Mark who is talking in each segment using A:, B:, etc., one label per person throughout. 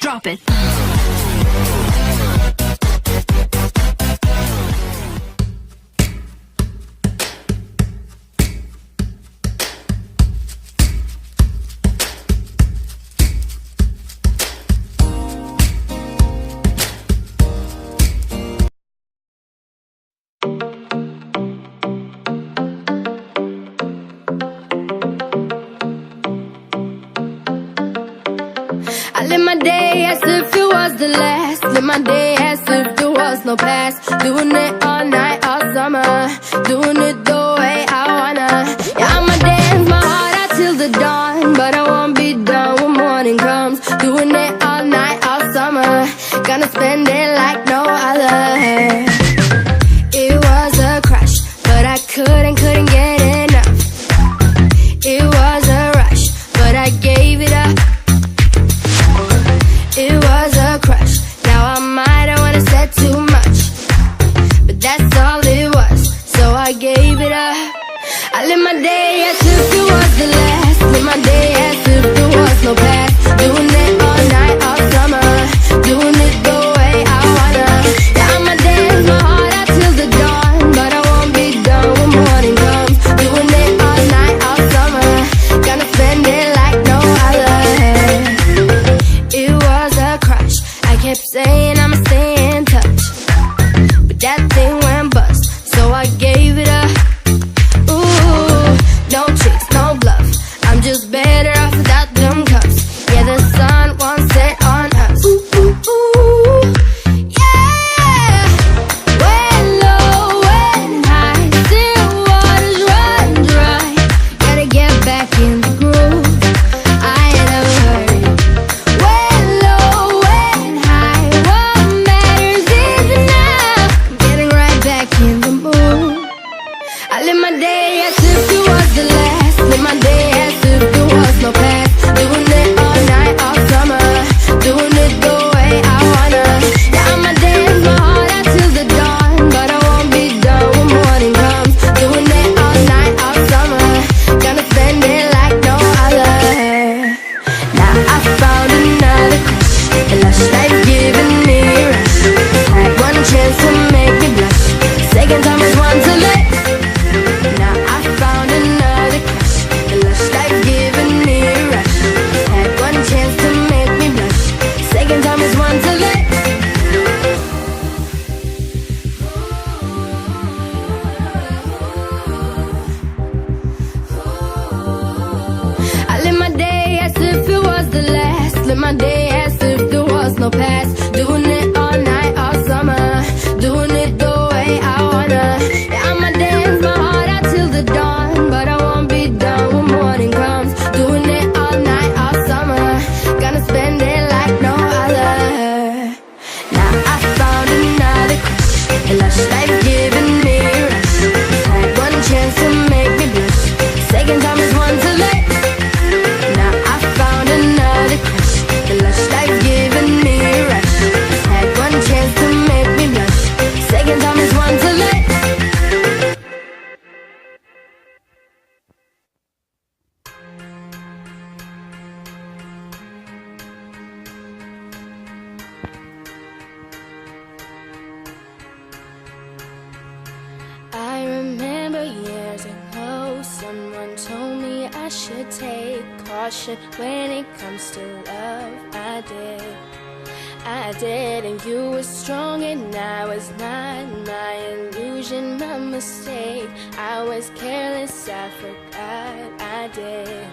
A: drop it.
B: I live my day as if it was the last. Live my day as if there was no past. Doing it all night, all summer. Doing it the way I wanna. Yeah, I'ma dance my heart out till the dawn, but I won't be done when morning comes. Doing it all night, all summer. Gonna spend it like no other. It was a crush, but I couldn't get enough. It was a rush, but I gave it up. It was a crush. Now I might have wanna said too much, but that's all it was, so I gave it up. I live my day as if it was the last. Live my day as if there was no past. Doing it all night, all summer. Doing it the way I wanna. Yeah, I'ma dance my heart out till the dawn, but I won't be done when morning comes. Doing it all night, all summer. Gonna spend it like no other. It was a crush. I kept saying I'ma stay in touch, but that thing went bust, so I gave it up. Ooh, no tricks, no bluff. I'm just better off without them cups. Yeah, the sun won't set on us. Ooh, ooh, ooh. Yeah. When low, when high, still waters run dry. Gotta get back in the groove. I ain't never heard it. When low, when high, what matters is now. I'm getting right back in the mood. I live my day as if it was the last. Live my day as if there was no past. Doing it all night, all summer. Doing it the way I wanna. Yeah, I'ma dance my heart out till the dawn, but I won't be done when morning comes. Doing it all night, all summer. Gonna spend it like no other. Now I found another crush. The lush life giving me a rush. Had one chance to make me blush. Second time was one to let. Now I found another crush. The lush life giving me a rush. Had one chance to make me blush. Second time is one to let. I live my day as if it was the last. Live my day as if there was no past. Doing it all night, all summer. Doing it the way I wanna. Yeah, I'ma dance my heart out till the dawn, but I won't be done when morning comes. Doing it all night, all summer. Gonna spend it like no other. Now I found another crush. A lush life giving me a rush. Had one chance to make me blush. Second time is one to let. Now I found another crush. The lush life giving me a rush. Had one chance to make me blush. Second time is one to let. I remember years ago, someone told me I should take caution when it comes to love. I did, and you were strong and I was not. My illusion, my mistake. I was careless, I forgot I did.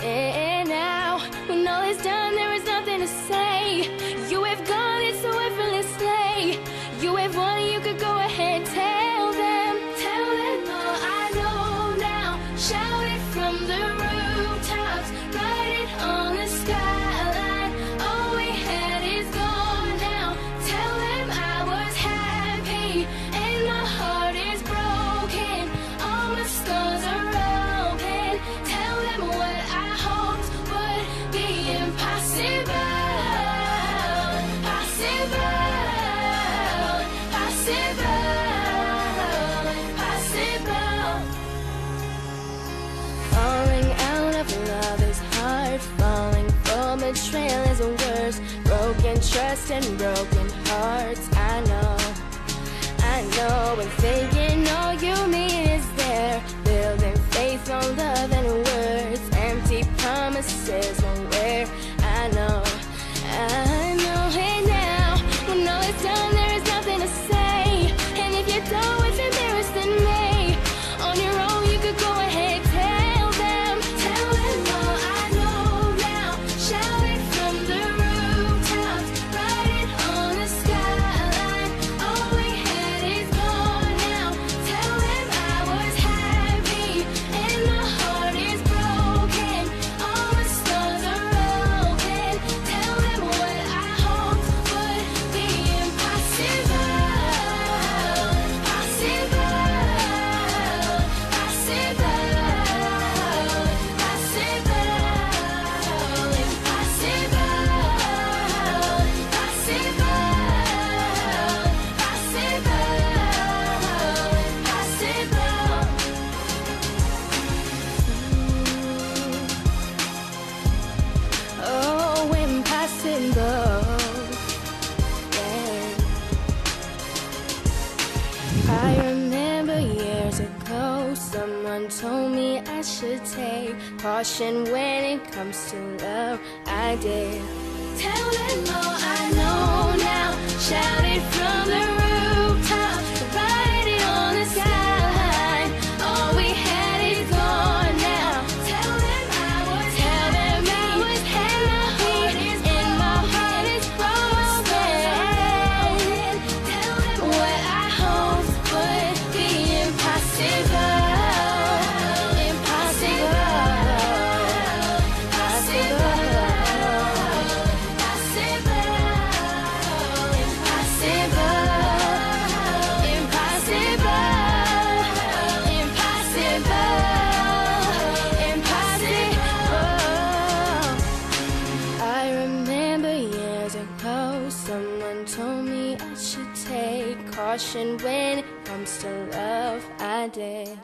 B: And now, when all is done, there is nothing to say. You have gone it so effortlessly. You have won, you could go ahead, tell them all I know now. Shout it from the rooftops, write it on the skyline. All we had is gone now. Tell them I was happy and my heart is broken. All my scars are open. Tell them what I hoped would be impossible. betrayal is the worst. Broken trust and broken hearts. I know when thinking all you mean is there. Building faith on love and words. Empty promises won't wear. I know. And now when all is done there is nothing to say. And if you're done with embarrassing me, on your own you could go ahead, tell them all I know now. Shout it from the rooftops, write it on the skyline. All we had is gone now. Tell them I was happy and my heart is broken. All the stars are open. Tell them what I hoped would be impossible. Oh, impossible. Yeah. I remember years ago, someone told me I should take caution when it comes to love. I did. Tell them all I know now. Shout it from the rooftop, write it on the skyline. All we had is gone now. Tell them I was happy, and my heart is broken. Tell them what I hoped would be impossible. Someone told me I should take caution when it comes to love. I did.